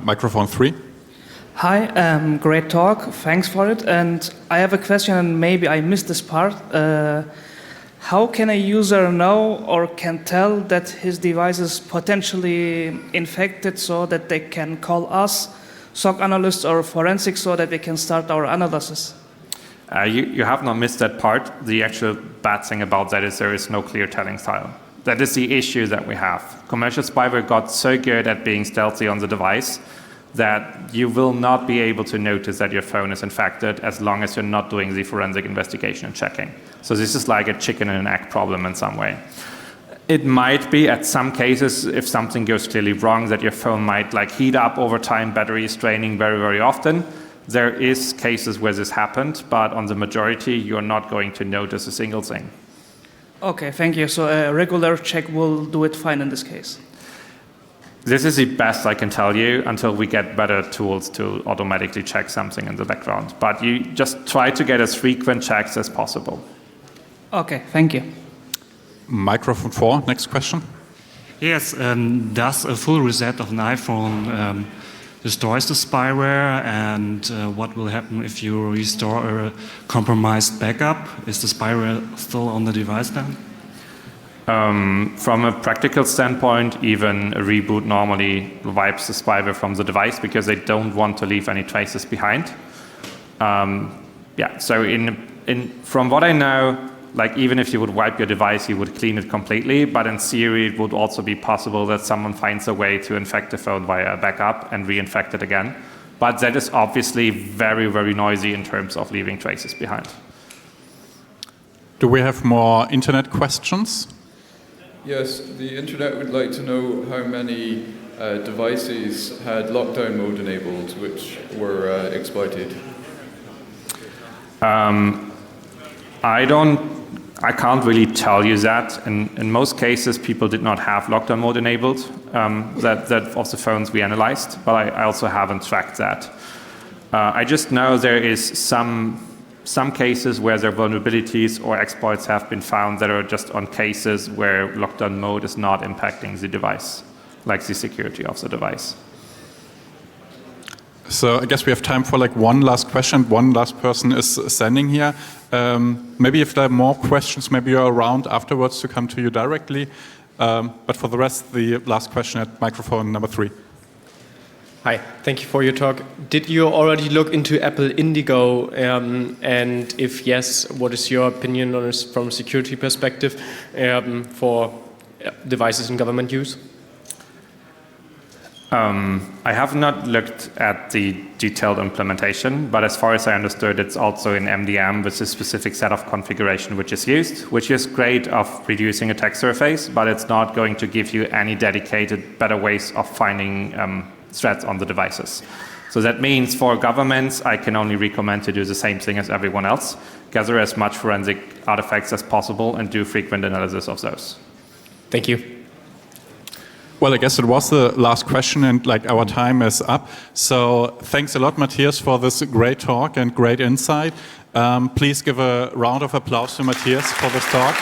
Microphone 3. Hi, great talk. Thanks for it. And I have a question, and maybe I missed this part. How can a user know or can tell that his device is potentially infected so that they can call us, SOC analysts or forensics, so that we can start our analysis? You have not missed that part. The actual bad thing about that is there is no clear telling style. That is the issue that we have. Commercial spyware got so good at being stealthy on the device that you will not be able to notice that your phone is infected as long as you're not doing the forensic investigation and checking. So this is like a chicken and an egg problem in some way. It might be at some cases, if something goes clearly wrong, that your phone might like heat up over time, battery is draining very, very often. There is cases where this happened, but on the majority, you're not going to notice a single thing. Okay, thank you. So a regular check will do it fine in this case. This is the best I can tell you until we get better tools to automatically check something in the background. But you just try to get as frequent checks as possible. Okay, thank you. Microphone 4, next question. Yes, does a full reset of an iPhone destroys the spyware, and what will happen if you restore a compromised backup? Is the spyware still on the device then? From a practical standpoint, even a reboot normally wipes the spyware from the device because they don't want to leave any traces behind. So from what I know, like even if you would wipe your device, you would clean it completely, but in theory it would also be possible that someone finds a way to infect the phone via a backup and reinfect it again. But that is obviously very, very noisy in terms of leaving traces behind. Do we have more internet questions? Yes, the internet would like to know how many devices had lockdown mode enabled which were exploited. I can't really tell you that. In most cases, people did not have lockdown mode enabled, that of the phones we analyzed, but I also haven't tracked that. I just know there is some cases where there are vulnerabilities or exploits have been found that are just on cases where lockdown mode is not impacting the device, like the security of the device. So I guess we have time for like one last question. One last person is standing here. Maybe if there are more questions, maybe you're around afterwards to come to you directly. But for the rest, the last question at microphone number 3. Hi, thank you for your talk. Did you already look into Apple Indigo? And if yes, what is your opinion on this from a security perspective for devices in government use? I have not looked at the detailed implementation, but as far as I understood, it's also in MDM with a specific set of configuration which is used, which is great of reducing attack surface, but it's not going to give you any dedicated better ways of finding threats on the devices. So that means for governments, I can only recommend to do the same thing as everyone else, gather as much forensic artifacts as possible and do frequent analysis of those. Thank you. Well, I guess it was the last question and like our time is up. So thanks a lot, Matthias, for this great talk and great insight. Please give a round of applause to Matthias for this talk.